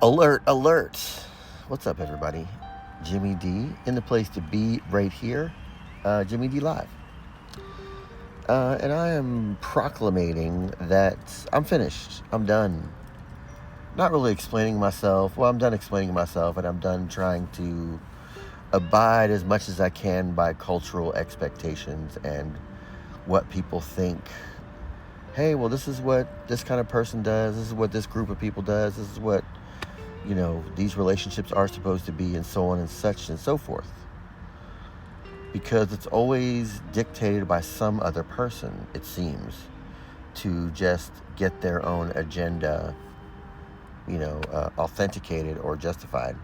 Alert, alert. What's up, everybody? Jimmy D in the place to be right here. Jimmy D Live. And I am proclamating that I'm finished. I'm done. Not really explaining myself. Well, I'm done explaining myself, and I'm done trying to abide as much as I can by cultural expectations and what people think. Hey, well, this is what this kind of person does. This is what this group of people does. This is what these relationships are supposed to be, and so on and such and so forth. Because it's always dictated by some other person, it seems, to just get their own agenda, authenticated or justified.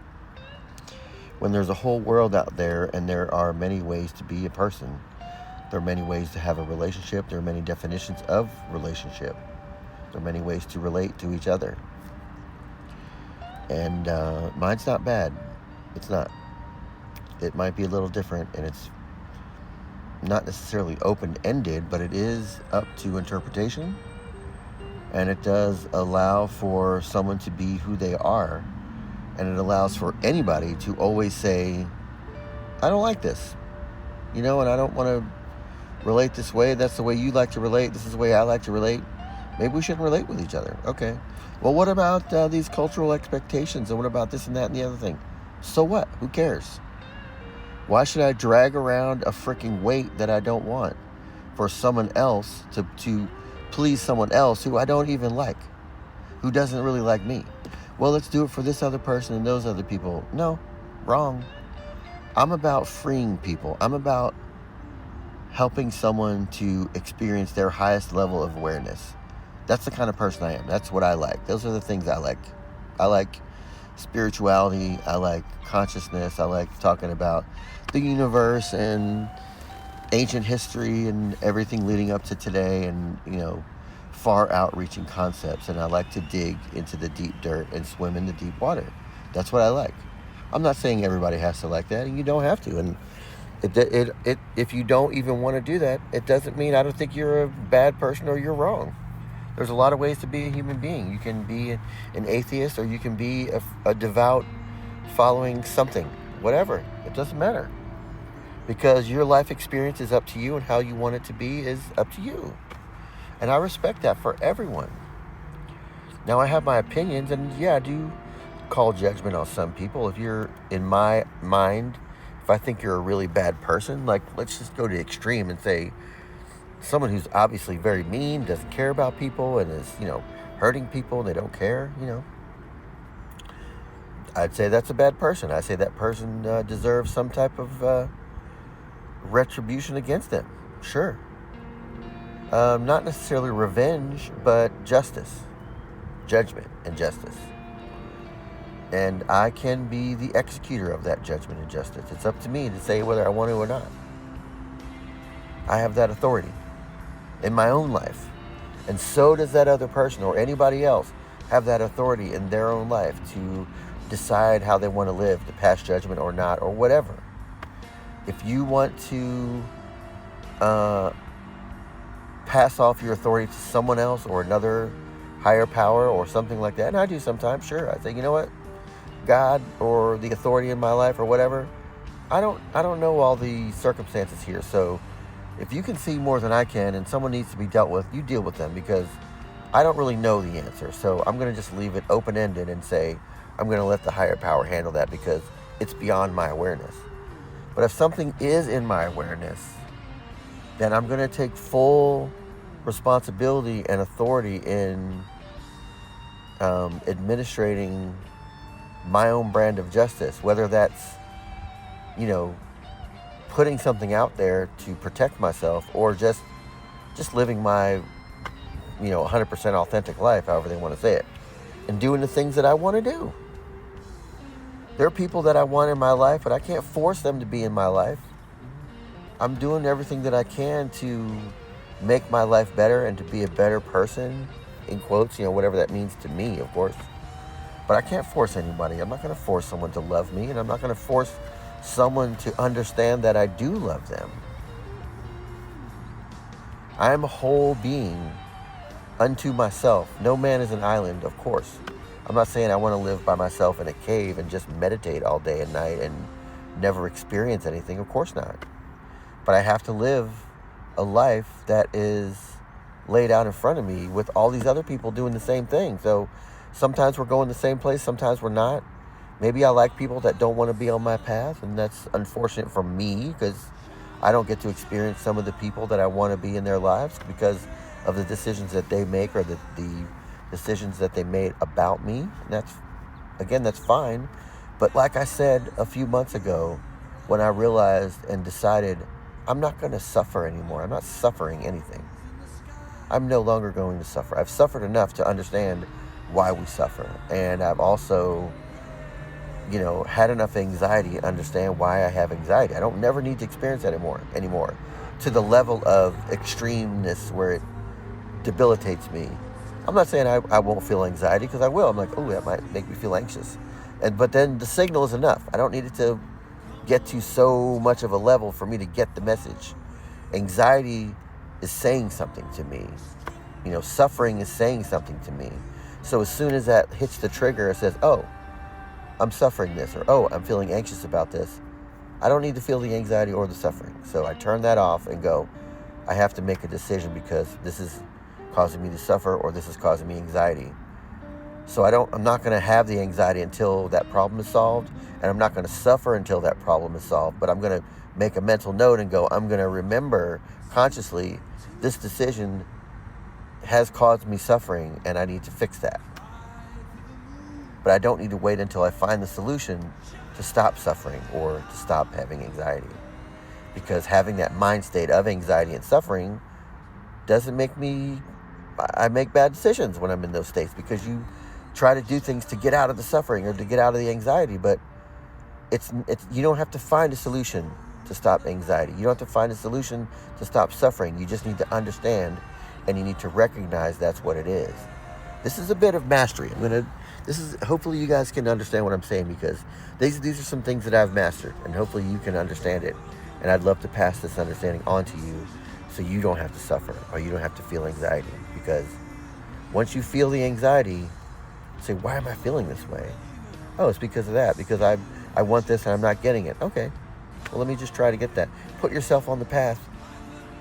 When there's a whole world out there, and there are many ways to be a person. There are many ways to have a relationship. There are many definitions of relationship. There are many ways to relate to each other. And mine's not bad. It's not. It might be a little different, and it's not necessarily open-ended, but it is up to interpretation. And it does allow for someone to be who they are. And it allows for anybody to always say, I don't like this. And I don't want to relate this way. That's the way you like to relate. This is the way I like to relate. Maybe we shouldn't relate with each other. Okay. Well, what about these cultural expectations? And what about this and that and the other thing? So what? Who cares? Why should I drag around a freaking weight that I don't want for someone else to please someone else who I don't even like, who doesn't really like me? Well, let's do it for this other person and those other people. No, wrong. I'm about freeing people. I'm about helping someone to experience their highest level of awareness. That's the kind of person I am. That's what I like. Those are the things I like. I like spirituality. I like consciousness. I like talking about the universe and ancient history and everything leading up to today, and, far outreaching concepts. And I like to dig into the deep dirt and swim in the deep water. That's what I like. I'm not saying everybody has to like that, and you don't have to. And if you don't even want to do that, it doesn't mean I don't think you're a bad person or you're wrong. There's a lot of ways to be a human being. You can be an atheist, or you can be a devout following something. Whatever. It doesn't matter. Because your life experience is up to you, and how you want it to be is up to you. And I respect that for everyone. Now, I have my opinions, and I do call judgment on some people. If you're, in my mind, if I think you're a really bad person, like, let's just go to the extreme and say someone who's obviously very mean, doesn't care about people, and is, hurting people, and they don't care, I'd say that's a bad person. I say that person deserves some type of retribution against them. Sure. Not necessarily revenge, but justice. Judgment and justice. And I can be the executor of that judgment and justice. It's up to me to say whether I want to or not. I have that authority in my own life. And so does that other person or anybody else have that authority in their own life to decide how they want to live, to pass judgment or not, or whatever. If you want to pass off your authority to someone else or another higher power or something like that, and I do sometimes, sure. I say, you know what? God or the authority in my life or whatever, I don't know all the circumstances here. So if you can see more than I can and someone needs to be dealt with, you deal with them, because I don't really know the answer. So I'm going to just leave it open-ended and say I'm going to let the higher power handle that, because it's beyond my awareness. But if something is in my awareness, then I'm going to take full responsibility and authority in administrating my own brand of justice, whether that's, putting something out there to protect myself, or just living my, 100% authentic life, however they want to say it, and doing the things that I want to do. There are people that I want in my life, but I can't force them to be in my life. I'm doing everything that I can to make my life better and to be a better person, in quotes, whatever that means to me, of course. But I can't force anybody. I'm not going to force someone to love me, and I'm not going to force someone to understand that I do love them. I am a whole being unto myself. No man is an island, of course. I'm not saying I want to live by myself in a cave and just meditate all day and night and never experience anything. Of course not. But I have to live a life that is laid out in front of me with all these other people doing the same thing. So sometimes we're going the same place, sometimes we're not. Maybe I like people that don't want to be on my path, and that's unfortunate for me because I don't get to experience some of the people that I want to be in their lives because of the decisions that they make or the decisions that they made about me. And that's fine. But like I said a few months ago, when I realized and decided I'm not going to suffer anymore. I'm not suffering anything. I'm no longer going to suffer. I've suffered enough to understand why we suffer. And I've also, had enough anxiety to understand why I have anxiety. I don't never need to experience that anymore to the level of extremeness where it debilitates me. I'm not saying I won't feel anxiety, because I will. I'm like, oh, that might make me feel anxious. But then the signal is enough. I don't need it to get to so much of a level for me to get the message. Anxiety is saying something to me. Suffering is saying something to me. So as soon as that hits the trigger, it says, oh, I'm suffering this, or oh, I'm feeling anxious about this. I don't need to feel the anxiety or the suffering. So I turn that off and go, I have to make a decision because this is causing me to suffer or this is causing me anxiety. So I'm not going to have the anxiety until that problem is solved, and I'm not going to suffer until that problem is solved, but I'm going to make a mental note and go, I'm going to remember consciously this decision has caused me suffering and I need to fix that. But I don't need to wait until I find the solution to stop suffering or to stop having anxiety. Because having that mind state of anxiety and suffering doesn't make I make bad decisions when I'm in those states, because you try to do things to get out of the suffering or to get out of the anxiety, but it's you don't have to find a solution to stop anxiety. You don't have to find a solution to stop suffering. You just need to understand, and you need to recognize that's what it is. This is a bit of mastery. Hopefully you guys can understand what I'm saying, because these are some things that I've mastered, and hopefully you can understand it. And I'd love to pass this understanding on to you so you don't have to suffer or you don't have to feel anxiety. Because once you feel the anxiety, say, why am I feeling this way? Oh, it's because of that. Because I want this and I'm not getting it. Okay, well, let me just try to get that. Put yourself on the path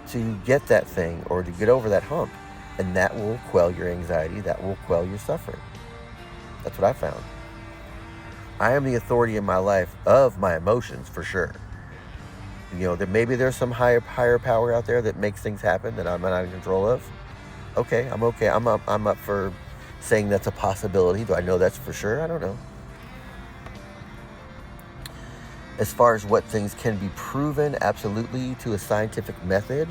to get that thing or to get over that hump. And that will quell your anxiety. That will quell your suffering. That's what I found. I am the authority in my life of my emotions, for sure. That maybe there's some higher power out there that makes things happen that I'm not in control of. Okay, I'm okay. I'm up for saying that's a possibility. Do I know that's for sure? I don't know. As far as what things can be proven absolutely to a scientific method,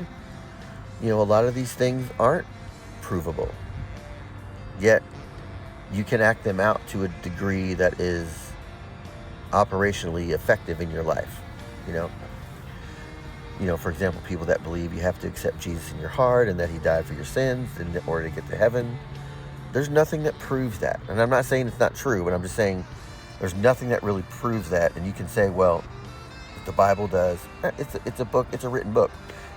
a lot of these things aren't provable. Yet you can act them out to a degree that is operationally effective in your life. For example, people that believe you have to accept Jesus in your heart and that he died for your sins in order to get to heaven. There's nothing that proves that. And I'm not saying it's not true, but I'm just saying there's nothing that really proves that. And you can say, well, if the Bible does, it's a book, it's a written book.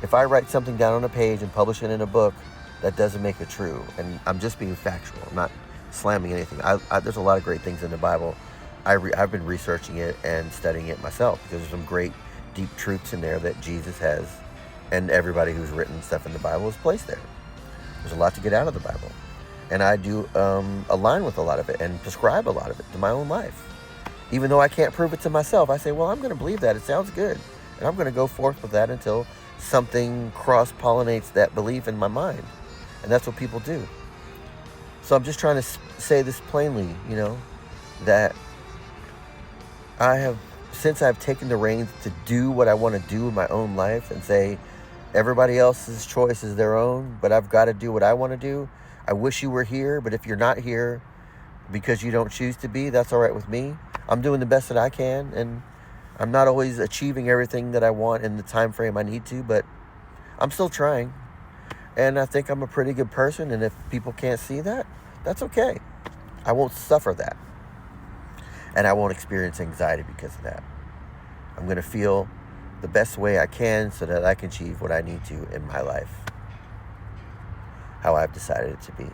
If I write something down on a page and publish it in a book, that doesn't make it true. And I'm just being factual. I'm not slamming anything. There's a lot of great things in the Bible. I've been researching it and studying it myself, because there's some great deep truths in there that Jesus has, and everybody who's written stuff in the Bible has placed there. There's a lot to get out of the Bible. And I do align with a lot of it and prescribe a lot of it to my own life. Even though I can't prove it to myself, I say, well, I'm going to believe that. It sounds good. And I'm going to go forth with that until something cross-pollinates that belief in my mind. And that's what people do. So I'm just trying to say this plainly, that since I've taken the reins to do what I want to do in my own life and say everybody else's choice is their own, but I've got to do what I want to do. I wish you were here, but if you're not here because you don't choose to be, that's all right with me. I'm doing the best that I can, and I'm not always achieving everything that I want in the time frame I need to, but I'm still trying. And I think I'm a pretty good person, and if people can't see that, that's okay. I won't suffer that. And I won't experience anxiety because of that. I'm going to feel the best way I can so that I can achieve what I need to in my life, how I've decided it to be.